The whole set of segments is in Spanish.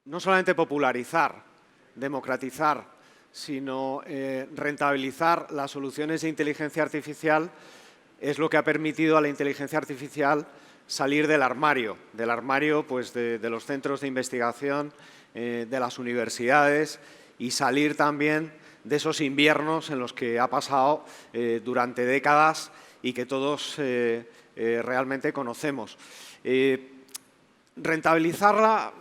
no solamente popularizar, democratizar, sino rentabilizar las soluciones de inteligencia artificial es lo que ha permitido a la inteligencia artificial salir del armario pues, de los centros de investigación, de las universidades y salir también de esos inviernos en los que ha pasado durante décadas y que todos realmente conocemos. Rentabilizarla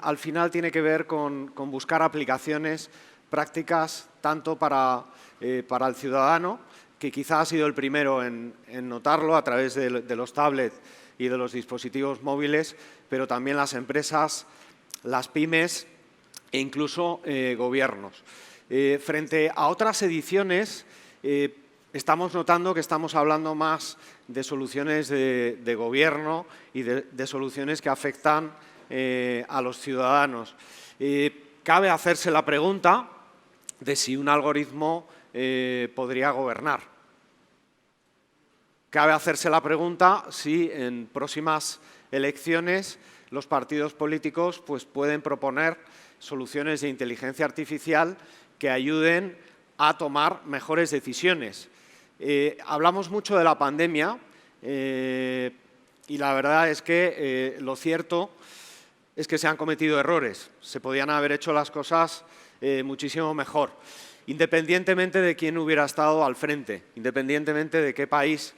al final tiene que ver con buscar aplicaciones prácticas tanto para el ciudadano, que quizá ha sido el primero en notarlo a través de los tablets y de los dispositivos móviles, pero también las empresas, las pymes e incluso gobiernos. Frente a otras ediciones, estamos notando que estamos hablando más de soluciones de gobierno y de soluciones que afectan a los ciudadanos. Cabe hacerse la pregunta de si un algoritmo podría gobernar. Cabe hacerse la pregunta si en próximas elecciones los partidos políticos pues, pueden proponer soluciones de inteligencia artificial que ayuden a tomar mejores decisiones. Hablamos mucho de la pandemia y la verdad es que lo cierto es que se han cometido errores. Se podían haber hecho las cosas muchísimo mejor, independientemente de quién hubiera estado al frente, independientemente de qué país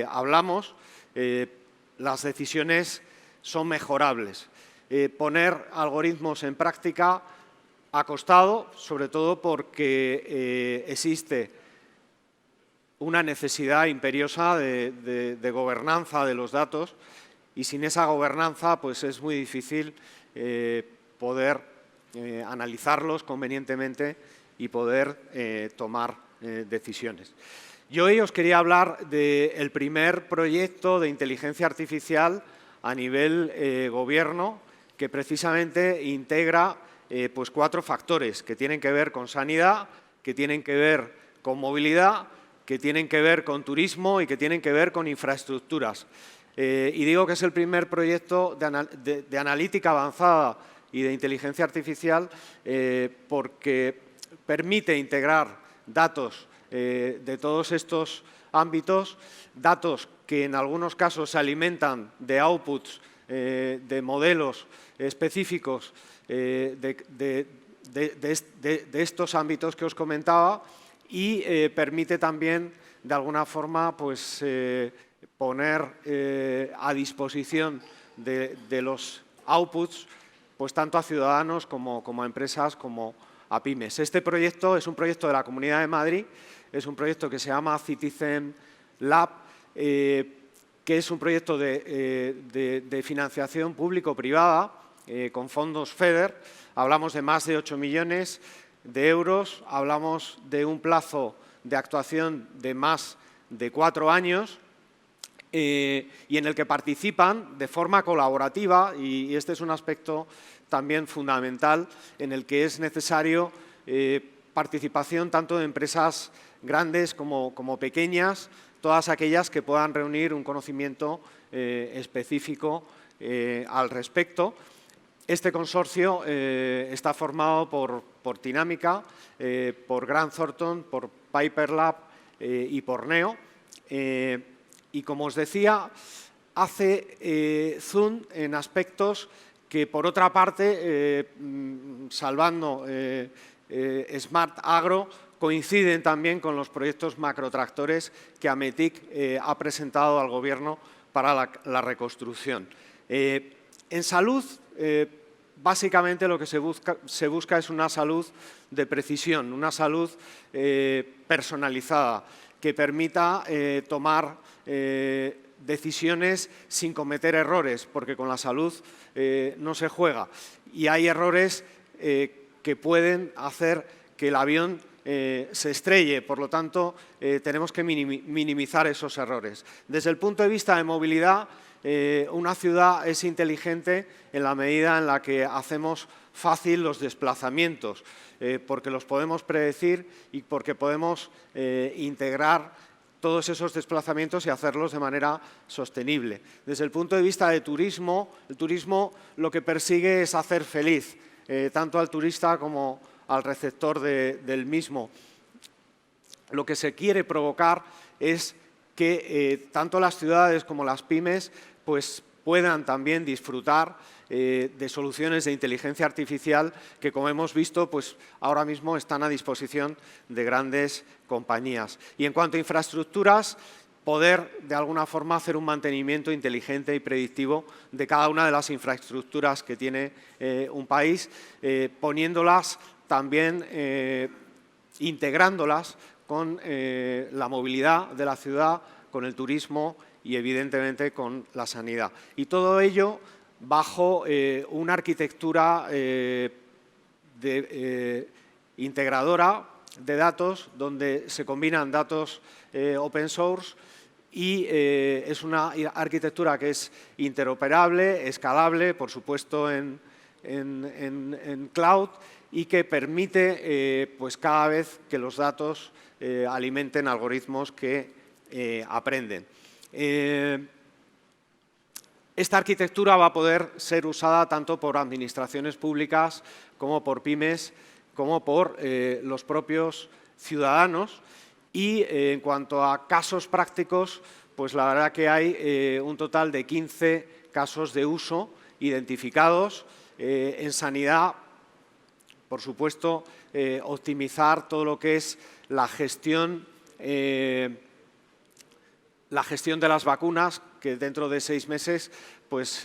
hablamos, las decisiones son mejorables. Poner algoritmos en práctica ha costado, sobre todo porque existe una necesidad imperiosa de gobernanza de los datos y sin esa gobernanza pues es muy difícil poder analizarlos convenientemente y poder tomar decisiones. Yo hoy os quería hablar del primer proyecto de inteligencia artificial a nivel gobierno que precisamente integra pues 4 factores que tienen que ver con sanidad, que tienen que ver con movilidad, que tienen que ver con turismo y que tienen que ver con infraestructuras. Y digo que es el primer proyecto de analítica avanzada y de inteligencia artificial porque permite integrar datos de todos estos ámbitos, datos que en algunos casos se alimentan de outputs, de modelos específicos de estos ámbitos que os comentaba y permite también, de alguna forma, pues, poner a disposición de los outputs pues, tanto a ciudadanos como a empresas como a pymes. Este proyecto es un proyecto de la Comunidad de Madrid, es un proyecto que se llama Citizen Lab, que es un proyecto de financiación público-privada con fondos FEDER. Hablamos de más de 8 millones de euros, hablamos de un plazo de actuación de más de 4 años y en el que participan de forma colaborativa, y este es un aspecto también fundamental, en el que es necesario participación tanto de empresas grandes como pequeñas, todas aquellas que puedan reunir un conocimiento específico al respecto. Este consorcio está formado por Tinámica, por Grant Thornton, por Piper Lab y por Neo. Y como os decía, hace zoom en aspectos que, por otra parte, salvando Smart Agro, coinciden también con los proyectos macrotractores que AMETIC ha presentado al Gobierno para la reconstrucción. En salud, básicamente lo que se busca es una salud de precisión, una salud personalizada, que permita tomar decisiones sin cometer errores, porque con la salud no se juega. Y hay errores que pueden hacer que el avión se estrelle, por lo tanto, tenemos que minimizar esos errores. Desde el punto de vista de movilidad, una ciudad es inteligente en la medida en la que hacemos fácil los desplazamientos, porque los podemos predecir y porque podemos integrar todos esos desplazamientos y hacerlos de manera sostenible. Desde el punto de vista de turismo, el turismo lo que persigue es hacer feliz tanto al turista como al receptor del mismo. Lo que se quiere provocar es que tanto las ciudades como las pymes pues, puedan también disfrutar de soluciones de inteligencia artificial que, como hemos visto, pues, ahora mismo están a disposición de grandes compañías. Y en cuanto a infraestructuras, poder de alguna forma hacer un mantenimiento inteligente y predictivo de cada una de las infraestructuras que tiene un país, poniéndolas también, integrándolas con la movilidad de la ciudad, con el turismo y, evidentemente, con la sanidad. Y todo ello bajo una arquitectura integradora de datos, donde se combinan datos open source y es una arquitectura que es interoperable, escalable, por supuesto en cloud, y que permite pues cada vez que los datos alimenten algoritmos que aprenden. Esta arquitectura va a poder ser usada tanto por administraciones públicas como por pymes, como por los propios ciudadanos. Y en cuanto a casos prácticos, pues la verdad que hay un total de 15 casos de uso identificados. En sanidad, por supuesto, optimizar todo lo que es la gestión de las vacunas, que dentro de 6 meses pues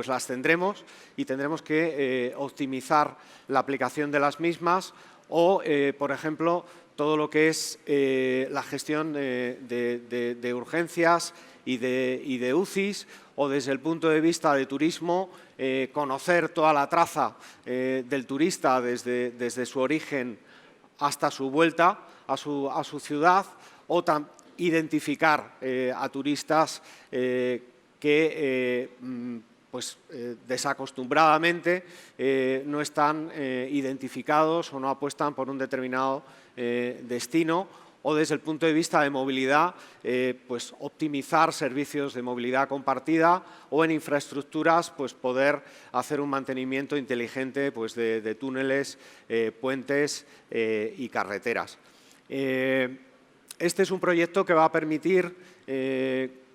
las tendremos y tendremos que optimizar la aplicación de las mismas o, por ejemplo, todo lo que es la gestión de urgencias y de UCIs, o desde el punto de vista de turismo, conocer toda la traza del turista desde su origen hasta su vuelta a su ciudad, o identificar a turistas que desacostumbradamente no están identificados o no apuestan por un determinado destino, o desde el punto de vista de movilidad, pues optimizar servicios de movilidad compartida, o en infraestructuras pues poder hacer un mantenimiento inteligente pues de túneles, puentes y carreteras. Este es un proyecto que va a permitir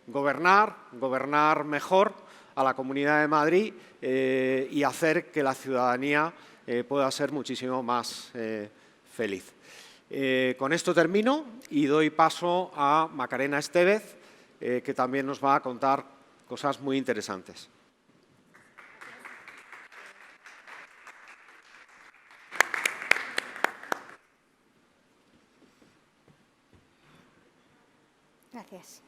gobernar mejor a la Comunidad de Madrid y hacer que la ciudadanía pueda ser muchísimo más feliz. Con esto termino y doy paso a Macarena Estévez, que también nos va a contar cosas muy interesantes. Gracias.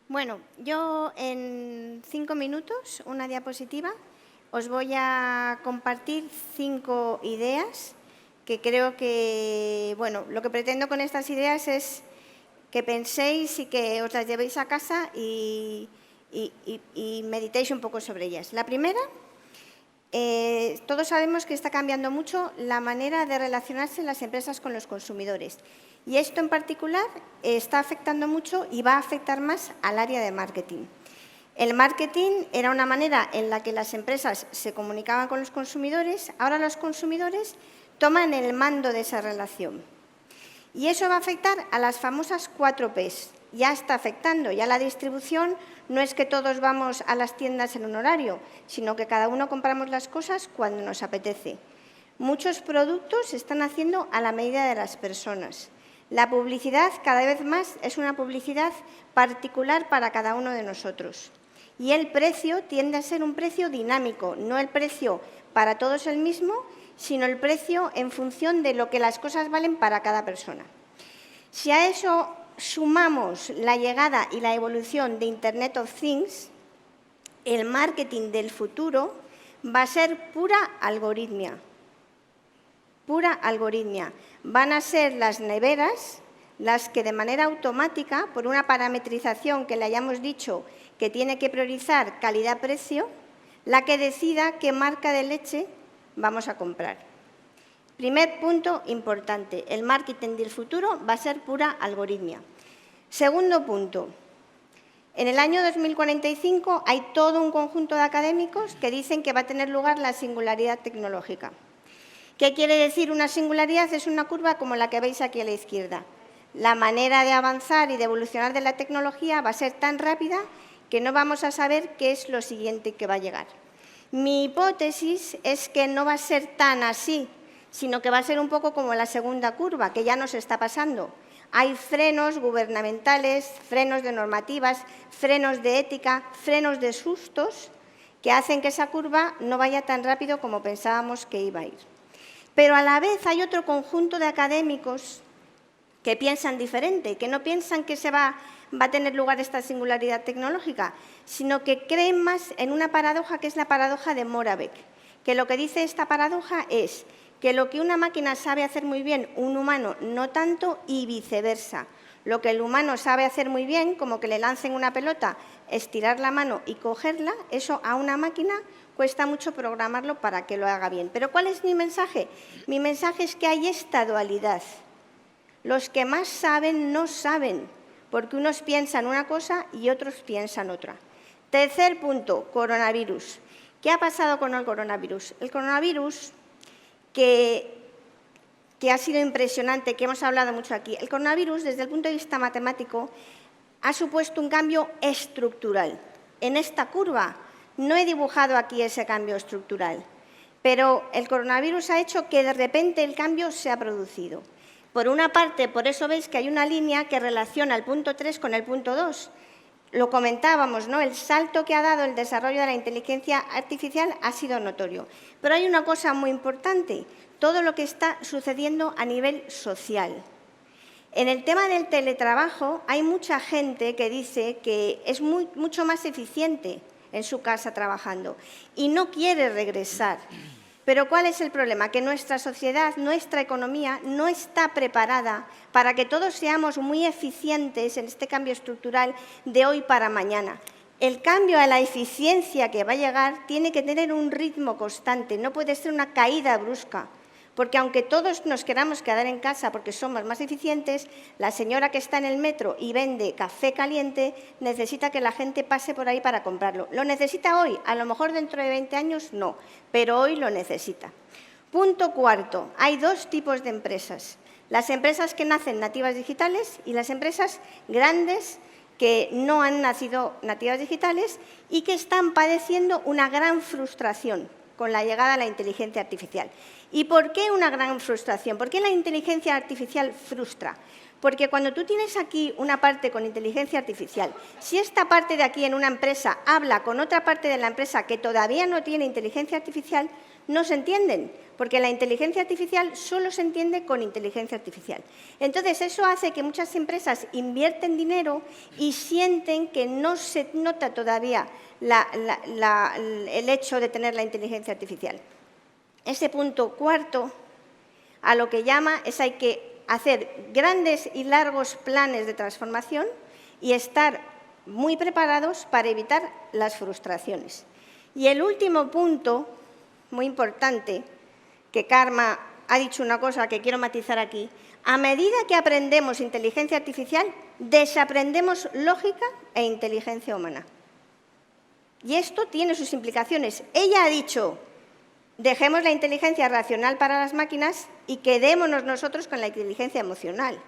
Bueno, yo en 5 minutos, una diapositiva, os voy a compartir 5 ideas que creo que, bueno, lo que pretendo con estas ideas es que penséis y que os las llevéis a casa y meditéis un poco sobre ellas. La primera, todos sabemos que está cambiando mucho la manera de relacionarse las empresas con los consumidores. Y esto en particular está afectando mucho y va a afectar más al área de marketing. El marketing era una manera en la que las empresas se comunicaban con los consumidores, ahora los consumidores toman el mando de esa relación. Y eso va a afectar a las famosas 4 Ps. Ya está afectando, ya la distribución no es que todos vamos a las tiendas en un horario, sino que cada uno compramos las cosas cuando nos apetece. Muchos productos se están haciendo a la medida de las personas. La publicidad cada vez más es una publicidad particular para cada uno de nosotros. Y el precio tiende a ser un precio dinámico, no el precio para todos el mismo, sino el precio en función de lo que las cosas valen para cada persona. Si a eso sumamos la llegada y la evolución de Internet of Things, el marketing del futuro va a ser pura algoritmia. Pura algoritmia. Van a ser las neveras las que de manera automática, por una parametrización que le hayamos dicho que tiene que priorizar calidad-precio, la que decida qué marca de leche vamos a comprar. Primer punto importante, el marketing del futuro va a ser pura algoritmia. Segundo punto, En el año 2045 hay todo un conjunto de académicos que dicen que va a tener lugar la singularidad tecnológica. ¿Qué quiere decir una singularidad? Es una curva como la que veis aquí a la izquierda. La manera de avanzar y de evolucionar de la tecnología va a ser tan rápida que no vamos a saber qué es lo siguiente que va a llegar. Mi hipótesis es que no va a ser tan así, sino que va a ser un poco como la segunda curva, que ya nos está pasando. Hay frenos gubernamentales, frenos de normativas, frenos de ética, frenos de sustos que hacen que esa curva no vaya tan rápido como pensábamos que iba a ir. Pero a la vez hay otro conjunto de académicos que piensan diferente, que no piensan que va a tener lugar esta singularidad tecnológica, sino que creen más en una paradoja que es la paradoja de Moravec, que lo que dice esta paradoja es que lo que una máquina sabe hacer muy bien, un humano no tanto, y viceversa. Lo que el humano sabe hacer muy bien, como que le lancen una pelota, estirar la mano y cogerla, eso a una máquina cuesta mucho programarlo para que lo haga bien. ¿Pero cuál es mi mensaje? Mi mensaje es que hay esta dualidad. Los que más saben no saben, porque unos piensan una cosa y otros piensan otra. Tercer punto, coronavirus. ¿Qué ha pasado con el coronavirus? El coronavirus, que ha sido impresionante, que hemos hablado mucho aquí. El coronavirus, desde el punto de vista matemático, ha supuesto un cambio estructural. En esta curva no he dibujado aquí ese cambio estructural, pero el coronavirus ha hecho que de repente el cambio se ha producido. Por una parte, por eso veis que hay una línea que relaciona el punto 3 con el punto 2. Lo comentábamos, ¿no? El salto que ha dado el desarrollo de la inteligencia artificial ha sido notorio. Pero hay una cosa muy importante, todo lo que está sucediendo a nivel social. En el tema del teletrabajo hay mucha gente que dice que es mucho más eficiente en su casa trabajando y no quiere regresar. Pero ¿cuál es el problema? Que nuestra sociedad, nuestra economía no está preparada para que todos seamos muy eficientes en este cambio estructural de hoy para mañana. El cambio a la eficiencia que va a llegar tiene que tener un ritmo constante, no puede ser una caída brusca. Porque aunque todos nos queramos quedar en casa porque somos más eficientes, la señora que está en el metro y vende café caliente necesita que la gente pase por ahí para comprarlo. ¿Lo necesita hoy? A lo mejor dentro de 20 años no, pero hoy lo necesita. Punto cuarto, hay dos tipos de empresas. Las empresas que nacen nativas digitales y las empresas grandes que no han nacido nativas digitales y que están padeciendo una gran frustración con la llegada a la inteligencia artificial. ¿Y por qué una gran frustración? ¿Por qué la inteligencia artificial frustra? Porque cuando tú tienes aquí una parte con inteligencia artificial, si esta parte de aquí en una empresa habla con otra parte de la empresa que todavía no tiene inteligencia artificial, no se entienden, porque la inteligencia artificial solo se entiende con inteligencia artificial. Entonces, eso hace que muchas empresas invierten dinero y sienten que no se nota todavía el hecho de tener la inteligencia artificial. Ese punto cuarto, a lo que llama es hay que hacer grandes y largos planes de transformación y estar muy preparados para evitar las frustraciones. Y el último punto, muy importante, que Karma ha dicho una cosa que quiero matizar aquí, a medida que aprendemos inteligencia artificial, desaprendemos lógica e inteligencia humana. Y esto tiene sus implicaciones. Ella ha dicho, dejemos la inteligencia racional para las máquinas y quedémonos nosotros con la inteligencia emocional.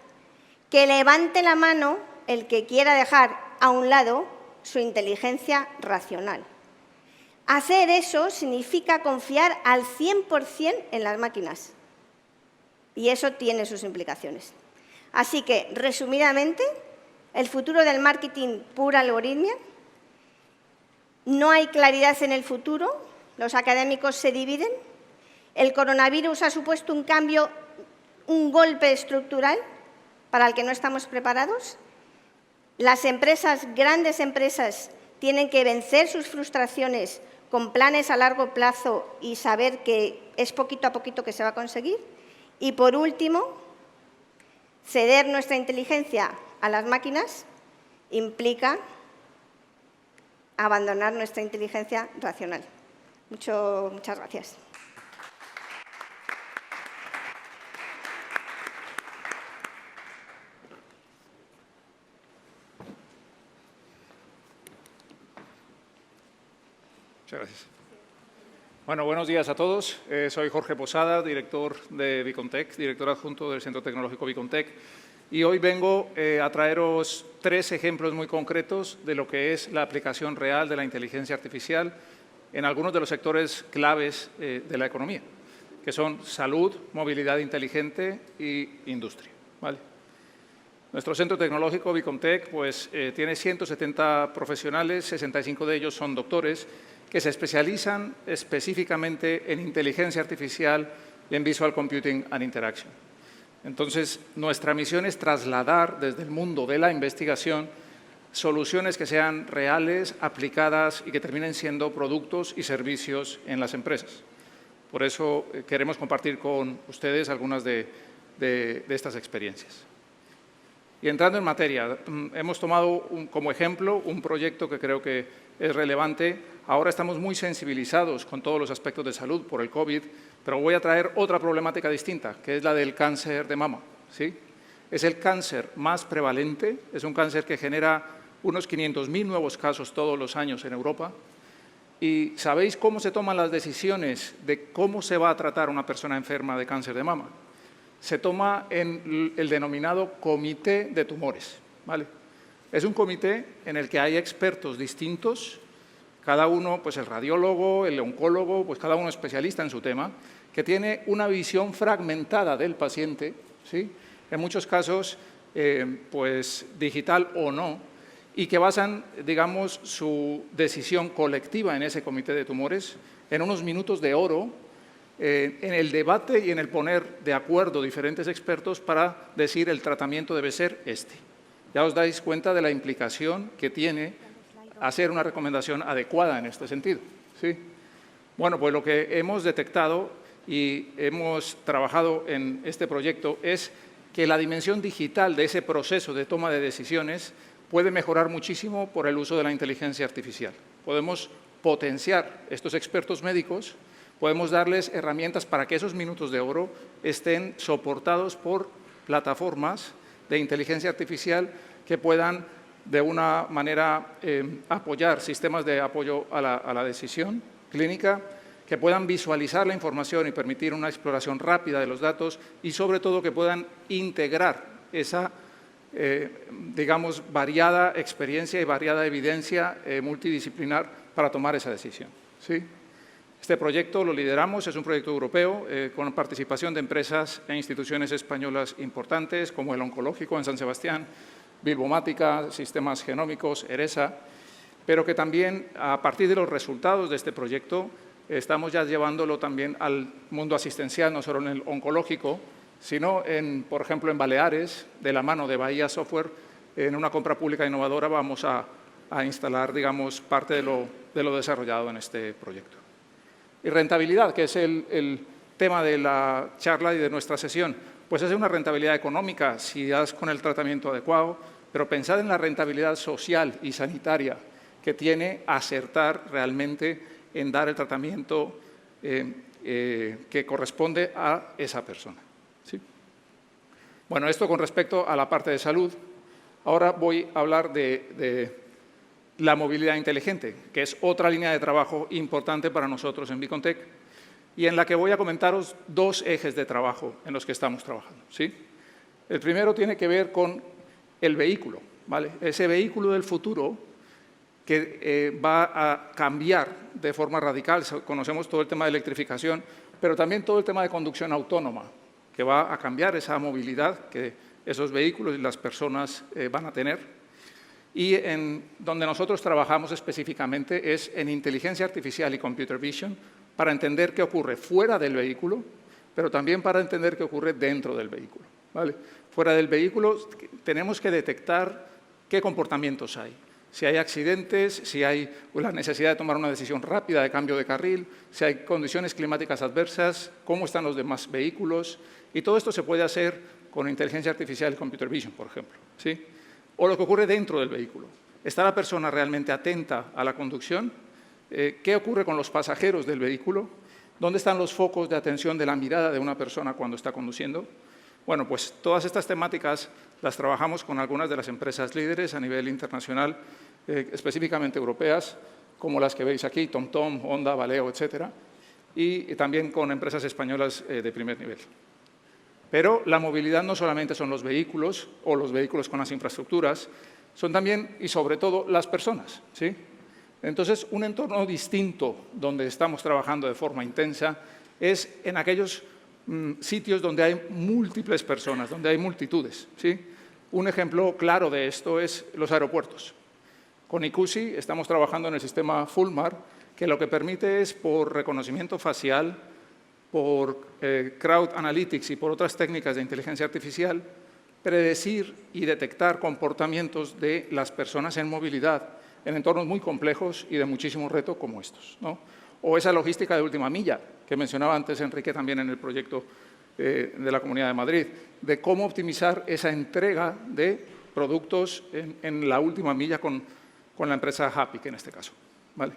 Que levante la mano el que quiera dejar a un lado su inteligencia racional. Hacer eso significa confiar al 100% en las máquinas. Y eso tiene sus implicaciones. Así que, resumidamente, el futuro del marketing pura algoritmia. No hay claridad en el futuro, los académicos se dividen, el coronavirus ha supuesto un cambio, un golpe estructural para el que no estamos preparados, las empresas, grandes empresas, tienen que vencer sus frustraciones con planes a largo plazo y saber que es poquito a poquito que se va a conseguir, y por último, ceder nuestra inteligencia a las máquinas implica abandonar nuestra inteligencia racional. Muchas gracias. Muchas gracias. Bueno, buenos días a todos. Soy Jorge Posada, director de Bicontec, director adjunto del Centro Tecnológico Bicontec. Y hoy vengo a traeros 3 ejemplos muy concretos de lo que es la aplicación real de la inteligencia artificial en algunos de los sectores claves de la economía, que son salud, movilidad inteligente y industria, ¿vale? Nuestro centro tecnológico Bicontec pues, tiene 170 profesionales, 65 de ellos son doctores, que se especializan específicamente en inteligencia artificial y en Visual Computing and Interaction. Entonces, nuestra misión es trasladar desde el mundo de la investigación soluciones que sean reales, aplicadas y que terminen siendo productos y servicios en las empresas. Por eso queremos compartir con ustedes algunas de estas experiencias. Y entrando en materia, hemos tomado como ejemplo un proyecto que creo que es relevante. Ahora estamos muy sensibilizados con todos los aspectos de salud por el COVID, pero voy a traer otra problemática distinta, que es la del cáncer de mama, ¿sí? Es el cáncer más prevalente, es un cáncer que genera unos 500.000 nuevos casos todos los años en Europa. ¿Y sabéis cómo se toman las decisiones de cómo se va a tratar una persona enferma de cáncer de mama? Se toma en el denominado comité de tumores, ¿vale? Es un comité en el que hay expertos distintos, cada uno, pues el radiólogo, el oncólogo, pues cada uno especialista en su tema, que tiene una visión fragmentada del paciente, ¿sí? En muchos casos, pues digital o no, y que basan, digamos, su decisión colectiva en ese comité de tumores en unos minutos de oro, en el debate y en el poner de acuerdo diferentes expertos para decir el tratamiento debe ser este. Ya os dais cuenta de la implicación que tiene hacer una recomendación adecuada en este sentido, ¿sí? Bueno, pues lo que hemos detectado y hemos trabajado en este proyecto es que la dimensión digital de ese proceso de toma de decisiones puede mejorar muchísimo por el uso de la inteligencia artificial. Podemos potenciar estos expertos médicos, podemos darles herramientas para que esos minutos de oro estén soportados por plataformas de inteligencia artificial que puedan de una manera apoyar sistemas de apoyo a la decisión clínica, que puedan visualizar la información y permitir una exploración rápida de los datos y sobre todo que puedan integrar esa digamos, variada experiencia y variada evidencia multidisciplinar para tomar esa decisión, ¿sí? Este proyecto lo lideramos, es un proyecto europeo con participación de empresas e instituciones españolas importantes como el Oncológico en San Sebastián, Bilbomática, Sistemas Genómicos, ERESA, pero que también a partir de los resultados de este proyecto estamos ya llevándolo también al mundo asistencial, no solo en el oncológico, sino, por ejemplo, en Baleares, de la mano de Bahía Software, en una compra pública innovadora vamos a instalar, digamos, parte de lo desarrollado en este proyecto. Y rentabilidad, que es el tema de la charla y de nuestra sesión, pues es una rentabilidad económica si das con el tratamiento adecuado, pero pensad en la rentabilidad social y sanitaria que tiene acertar realmente en dar el tratamiento que corresponde a esa persona, ¿sí? Bueno, esto con respecto a la parte de salud. Ahora voy a hablar de la movilidad inteligente, que es otra línea de trabajo importante para nosotros en Bicontec y en la que voy a comentaros 2 ejes de trabajo en los que estamos trabajando, ¿sí? El primero tiene que ver con el vehículo, ¿vale? Ese vehículo del futuro que va a cambiar de forma radical. Conocemos todo el tema de electrificación, pero también todo el tema de conducción autónoma, que va a cambiar esa movilidad que esos vehículos y las personas van a tener. Y en donde nosotros trabajamos específicamente es en inteligencia artificial y computer vision para entender qué ocurre fuera del vehículo, pero también para entender qué ocurre dentro del vehículo, ¿vale? Fuera del vehículo tenemos que detectar qué comportamientos hay. Si hay accidentes, si hay la necesidad de tomar una decisión rápida de cambio de carril, si hay condiciones climáticas adversas, cómo están los demás vehículos. Y todo esto se puede hacer con inteligencia artificial y computer vision, por ejemplo, ¿sí? O lo que ocurre dentro del vehículo. ¿Está la persona realmente atenta a la conducción? ¿Qué ocurre con los pasajeros del vehículo? ¿Dónde están los focos de atención de la mirada de una persona cuando está conduciendo? Bueno, pues todas estas temáticas las trabajamos con algunas de las empresas líderes a nivel internacional, específicamente europeas, como las que veis aquí, TomTom, Honda, Valeo, etcétera, y también con empresas españolas de primer nivel. Pero la movilidad no solamente son los vehículos o los vehículos con las infraestructuras, son también y sobre todo las personas, ¿sí? Entonces, un entorno distinto donde estamos trabajando de forma intensa es en aquellos sitios donde hay múltiples personas, donde hay multitudes, ¿sí? Un ejemplo claro de esto es los aeropuertos. Con Icusi estamos trabajando en el sistema Fulmar, que lo que permite es, por reconocimiento facial, por crowd analytics y por otras técnicas de inteligencia artificial, predecir y detectar comportamientos de las personas en movilidad en entornos muy complejos y de muchísimo reto como estos, ¿no? O esa logística de última milla, que mencionaba antes Enrique también en el proyecto de la Comunidad de Madrid, de cómo optimizar esa entrega de productos en la última milla con la empresa Happy, en este caso, ¿vale?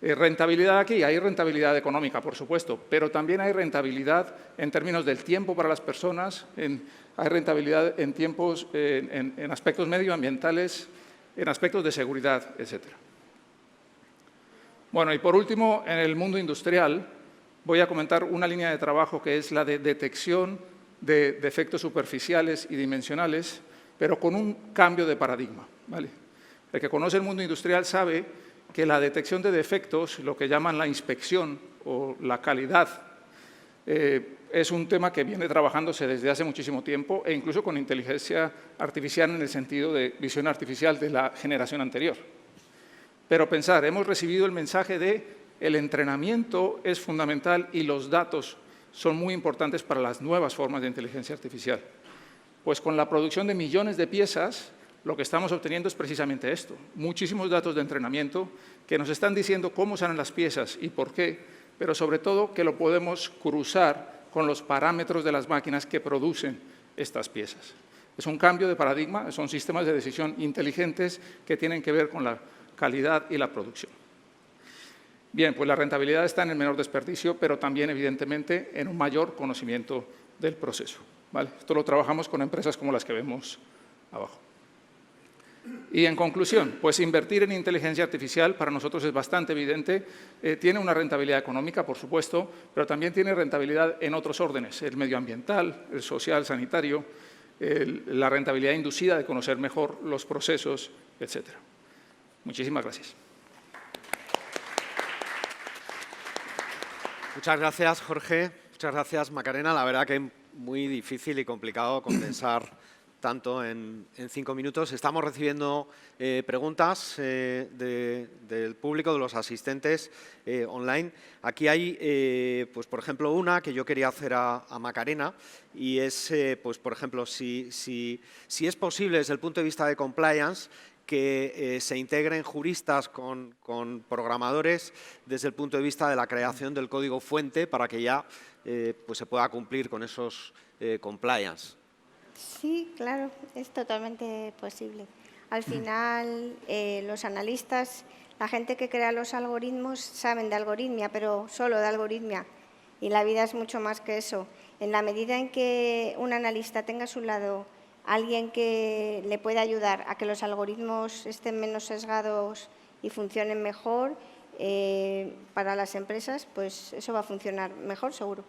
Rentabilidad aquí, hay rentabilidad económica, por supuesto, pero también hay rentabilidad en términos del tiempo para las personas, hay rentabilidad en tiempos, en aspectos medioambientales, en aspectos de seguridad, etcétera. Bueno, y por último, en el mundo industrial, voy a comentar una línea de trabajo que es la de detección de defectos superficiales y dimensionales, pero con un cambio de paradigma, ¿vale? El que conoce el mundo industrial sabe que la detección de defectos, lo que llaman la inspección o la calidad, es un tema que viene trabajándose desde hace muchísimo tiempo e incluso con inteligencia artificial en el sentido de visión artificial de la generación anterior. Pero pensar, hemos recibido el mensaje de el entrenamiento es fundamental y los datos son muy importantes para las nuevas formas de inteligencia artificial. Pues con la producción de millones de piezas, lo que estamos obteniendo es precisamente esto, muchísimos datos de entrenamiento que nos están diciendo cómo salen las piezas y por qué, pero sobre todo que lo podemos cruzar con los parámetros de las máquinas que producen estas piezas. Es un cambio de paradigma, son sistemas de decisión inteligentes que tienen que ver con la calidad y la producción. Bien, pues la rentabilidad está en el menor desperdicio, pero también, evidentemente, en un mayor conocimiento del proceso, ¿vale? Esto lo trabajamos con empresas como las que vemos abajo. Y en conclusión, pues invertir en inteligencia artificial para nosotros es bastante evidente, tiene una rentabilidad económica, por supuesto, pero también tiene rentabilidad en otros órdenes, el medioambiental, el social, sanitario, la rentabilidad inducida de conocer mejor los procesos, etcétera. Muchísimas gracias. Muchas gracias, Jorge. Muchas gracias, Macarena. La verdad que es muy difícil y complicado condensar tanto en 5 minutos. Estamos recibiendo preguntas del público, de los asistentes online. Aquí hay, pues, por ejemplo, una que yo quería hacer a Macarena y es, pues, por ejemplo, si es posible desde el punto de vista de compliance que se integren juristas con programadores desde el punto de vista de la creación del código fuente para que ya pues se pueda cumplir con esos compliance. Sí, claro, es totalmente posible. Al final, los analistas, la gente que crea los algoritmos, saben de algoritmia, pero solo de algoritmia. Y la vida es mucho más que eso. En la medida en que un analista tenga a su lado alguien que le pueda ayudar a que los algoritmos estén menos sesgados y funcionen mejor para las empresas, pues eso va a funcionar mejor, seguro.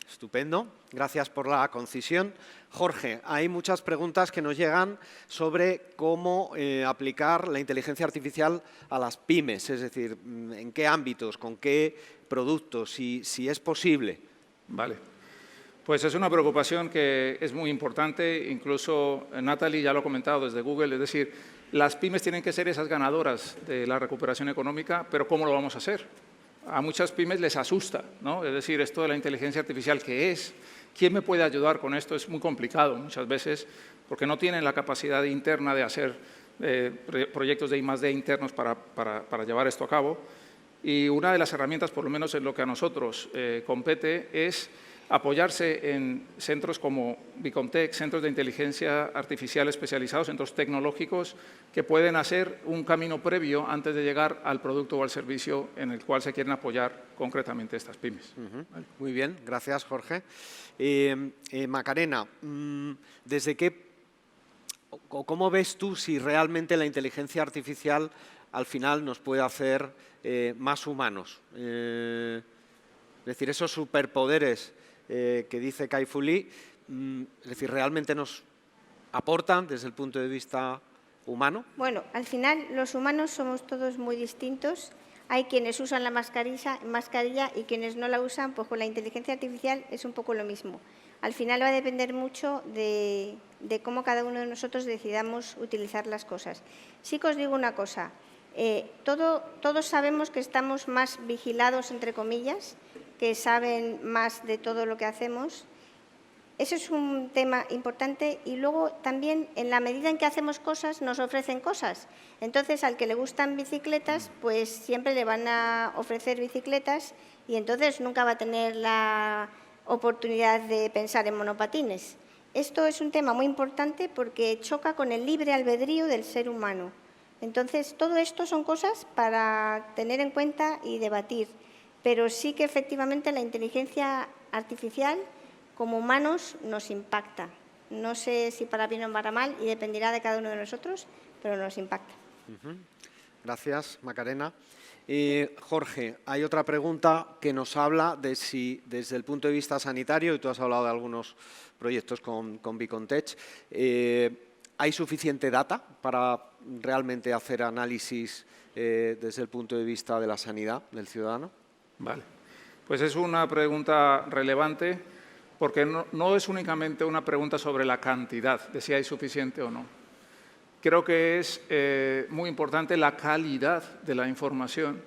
Estupendo. Gracias por la concisión. Jorge, hay muchas preguntas que nos llegan sobre cómo aplicar la inteligencia artificial a las pymes, es decir, en qué ámbitos, con qué productos, si es posible. Vale. Pues es una preocupación que es muy importante, incluso Natalie ya lo ha comentado desde Google, es decir, las pymes tienen que ser esas ganadoras de la recuperación económica, pero ¿cómo lo vamos a hacer? A muchas pymes les asusta, ¿no? Es decir, esto de la inteligencia artificial, ¿qué es? ¿Quién me puede ayudar con esto? Es muy complicado muchas veces porque no tienen la capacidad interna de hacer proyectos de I+D internos para llevar esto a cabo. Y una de las herramientas, por lo menos en lo que a nosotros compete, es apoyarse en centros como Bicomtech, centros de inteligencia artificial especializados, centros tecnológicos que pueden hacer un camino previo antes de llegar al producto o al servicio en el cual se quieren apoyar concretamente estas pymes. ¿Vale? Muy bien, gracias, Jorge. Macarena, ¿cómo ves tú si realmente la inteligencia artificial al final nos puede hacer más humanos. Es decir, esos superpoderes que dice Kai-Fu Lee, es decir, realmente nos aportan desde el punto de vista humano. Bueno, al final los humanos somos todos muy distintos. Hay quienes usan la mascarilla y quienes no la usan, pues con la inteligencia artificial es un poco lo mismo. Al final va a depender mucho de cómo cada uno de nosotros decidamos utilizar las cosas. Sí que os digo una cosa, todos sabemos que estamos más vigilados, entre comillas, que saben más de todo lo que hacemos. Eso es un tema importante y luego también en la medida en que hacemos cosas nos ofrecen cosas. Entonces al que le gustan bicicletas pues siempre le van a ofrecer bicicletas y entonces nunca va a tener la oportunidad de pensar en monopatines. Esto es un tema muy importante porque choca con el libre albedrío del ser humano. Entonces todo esto son cosas para tener en cuenta y debatir, pero sí que efectivamente la inteligencia artificial como humanos nos impacta. No sé si para bien o para mal y dependerá de cada uno de nosotros, pero nos impacta. Gracias, Macarena. Jorge, hay otra pregunta que nos habla de si desde el punto de vista sanitario, y tú has hablado de algunos proyectos con Bicontech, ¿hay suficiente data para realmente hacer análisis desde el punto de vista de la sanidad del ciudadano? Vale, pues es una pregunta relevante porque no es únicamente una pregunta sobre la cantidad, de si hay suficiente o no. Creo que es muy importante la calidad de la información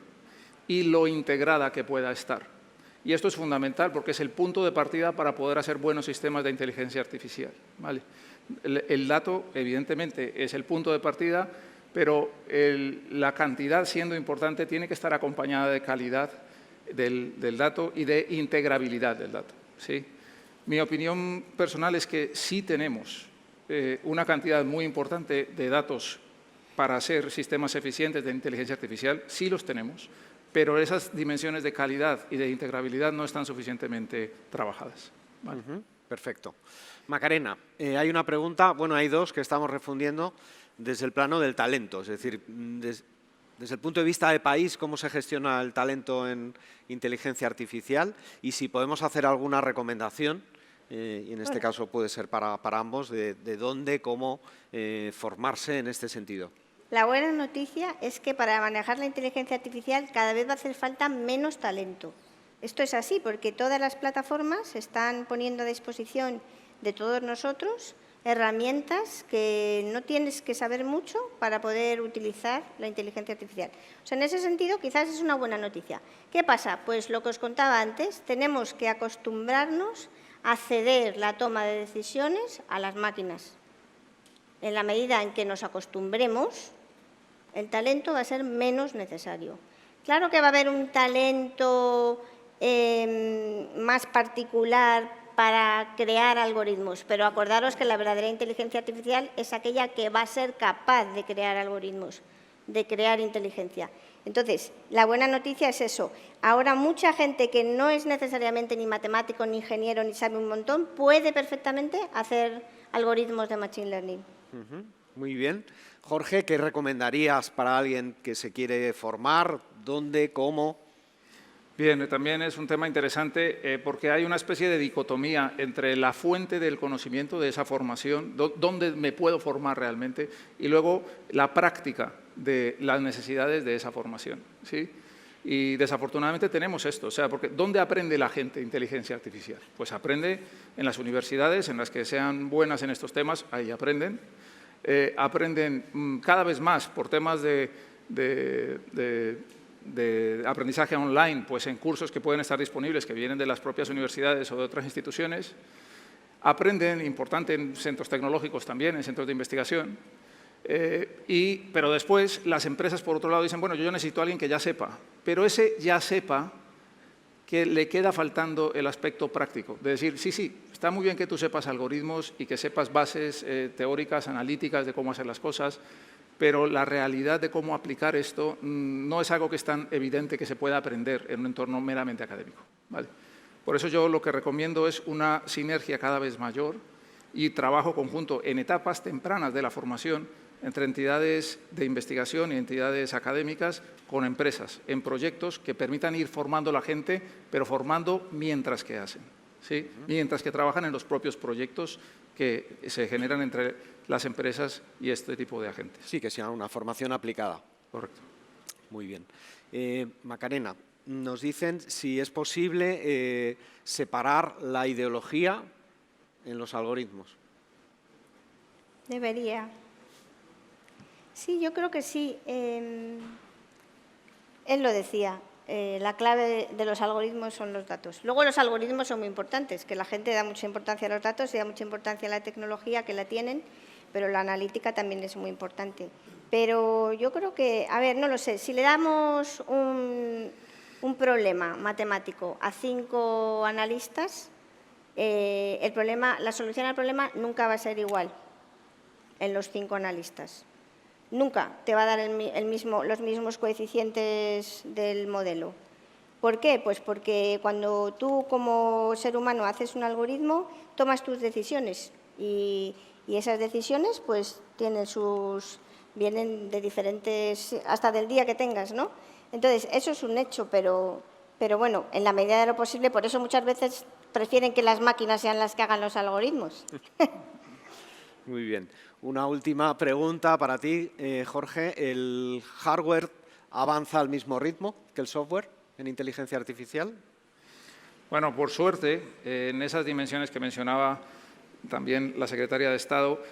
y lo integrada que pueda estar. Y esto es fundamental porque es el punto de partida para poder hacer buenos sistemas de inteligencia artificial, ¿vale? El dato, evidentemente, es el punto de partida, pero la cantidad, siendo importante, tiene que estar acompañada de calidad del dato y de integrabilidad del dato, ¿sí? Mi opinión personal es que sí tenemos una cantidad muy importante de datos para hacer sistemas eficientes de inteligencia artificial, sí los tenemos, pero esas dimensiones de calidad y de integrabilidad no están suficientemente trabajadas, ¿vale? Perfecto. Macarena, hay una pregunta, bueno, hay dos que estamos refundiendo desde el plano del talento, es decir, desde el punto de vista de país, cómo se gestiona el talento en inteligencia artificial y si podemos hacer alguna recomendación, y en este caso puede ser para ambos, de dónde, cómo formarse en este sentido. La buena noticia es que para manejar la inteligencia artificial cada vez va a hacer falta menos talento. Esto es así porque todas las plataformas están poniendo a disposición de todos nosotros herramientas que no tienes que saber mucho para poder utilizar la inteligencia artificial. O sea, en ese sentido, quizás es una buena noticia. ¿Qué pasa? Pues lo que os contaba antes, tenemos que acostumbrarnos a ceder la toma de decisiones a las máquinas. En la medida en que nos acostumbremos, el talento va a ser menos necesario. Claro que va a haber un talento más particular para crear algoritmos, pero acordaros que la verdadera inteligencia artificial es aquella que va a ser capaz de crear algoritmos, de crear inteligencia. Entonces, la buena noticia es eso. Ahora mucha gente que no es necesariamente ni matemático, ni ingeniero, ni sabe un montón, puede perfectamente hacer algoritmos de Machine Learning. Muy bien. Jorge, ¿qué recomendarías para alguien que se quiere formar? ¿Dónde? ¿Cómo? Bien, también es un tema interesante porque hay una especie de dicotomía entre la fuente del conocimiento de esa formación, dónde me puedo formar realmente, y luego la práctica de las necesidades de esa formación, ¿sí? Y desafortunadamente tenemos esto, o sea, porque ¿dónde aprende la gente inteligencia artificial? Pues aprende en las universidades, en las que sean buenas en estos temas, ahí aprenden. Aprenden cada vez más por temas de aprendizaje online, pues en cursos que pueden estar disponibles, que vienen de las propias universidades o de otras instituciones. Aprenden, importante, en centros tecnológicos también, en centros de investigación. Pero después las empresas, por otro lado, dicen, bueno, yo necesito a alguien que ya sepa, pero ese ya sepa que le queda faltando el aspecto práctico, de decir, sí, está muy bien que tú sepas algoritmos y que sepas bases teóricas, analíticas de cómo hacer las cosas, pero la realidad de cómo aplicar esto no es algo que es tan evidente que se pueda aprender en un entorno meramente académico, ¿vale? Por eso yo lo que recomiendo es una sinergia cada vez mayor y trabajo conjunto en etapas tempranas de la formación entre entidades de investigación y entidades académicas con empresas, en proyectos que permitan ir formando a la gente, pero formando mientras que hacen, ¿sí? Mientras que trabajan en los propios proyectos que se generan entre las empresas y este tipo de agentes. Sí, que sea una formación aplicada. Correcto. Muy bien. Macarena, nos dicen si es posible separar la ideología en los algoritmos. Debería. Sí, yo creo que sí. Él lo decía, la clave de los algoritmos son los datos. Luego los algoritmos son muy importantes, que la gente da mucha importancia a los datos y da mucha importancia a la tecnología, que la tienen, pero la analítica también es muy importante. Pero yo creo que, a ver, no lo sé, si le damos un problema matemático a 5 analistas, la solución al problema nunca va a ser igual en los 5 analistas. Nunca te va a dar los mismos coeficientes del modelo. ¿Por qué? Pues porque cuando tú como ser humano haces un algoritmo, tomas tus decisiones y esas decisiones pues vienen de diferentes, hasta del día que tengas, ¿no? Entonces, eso es un hecho, pero bueno, en la medida de lo posible, por eso muchas veces prefieren que las máquinas sean las que hagan los algoritmos. Muy bien. Una última pregunta para ti, Jorge. ¿El hardware avanza al mismo ritmo que el software en inteligencia artificial? Bueno, por suerte, en esas dimensiones que mencionaba también la Secretaria de Estado,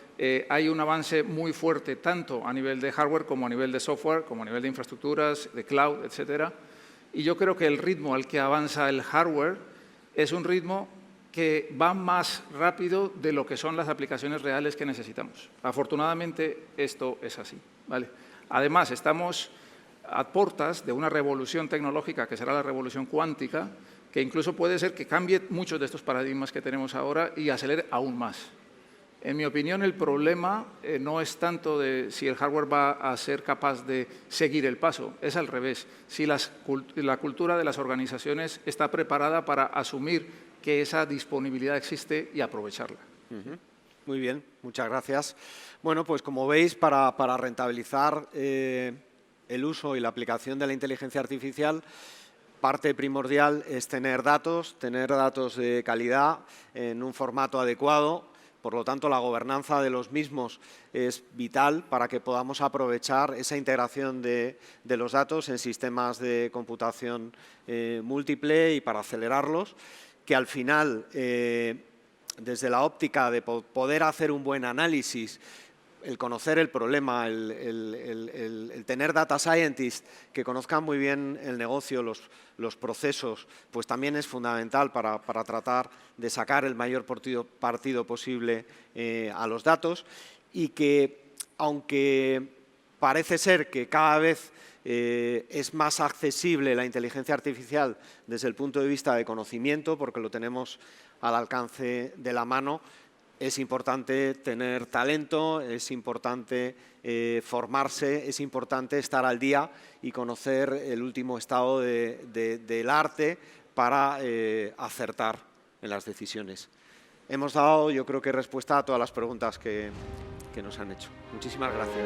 hay un avance muy fuerte tanto a nivel de hardware como a nivel de software, como a nivel de infraestructuras, de cloud, etcétera. Y yo creo que el ritmo al que avanza el hardware es un ritmo que va más rápido de lo que son las aplicaciones reales que necesitamos. Afortunadamente, esto es así, ¿vale? Además, estamos a puertas de una revolución tecnológica que será la revolución cuántica, que incluso puede ser que cambie muchos de estos paradigmas que tenemos ahora y acelere aún más. En mi opinión, el problema no es tanto de si el hardware va a ser capaz de seguir el paso, es al revés. Si la cultura de las organizaciones está preparada para asumir que esa disponibilidad existe y aprovecharla. Muy bien, muchas gracias. Bueno, pues como veis, para rentabilizar el uso y la aplicación de la inteligencia artificial, parte primordial es tener datos de calidad en un formato adecuado. Por lo tanto, la gobernanza de los mismos es vital para que podamos aprovechar esa integración de los datos en sistemas de computación múltiple y para acelerarlos, que al final, desde la óptica de poder hacer un buen análisis, el conocer el problema, el tener data scientists que conozcan muy bien el negocio, los procesos, pues también es fundamental para tratar de sacar el mayor partido posible a los datos, y que, aunque parece ser que cada vez es más accesible la inteligencia artificial desde el punto de vista de conocimiento, porque lo tenemos al alcance de la mano, es importante tener talento, es importante formarse, es importante estar al día y conocer el último estado del arte para acertar en las decisiones. Hemos dado, yo creo que, respuesta a todas las preguntas que nos han hecho. Muchísimas gracias.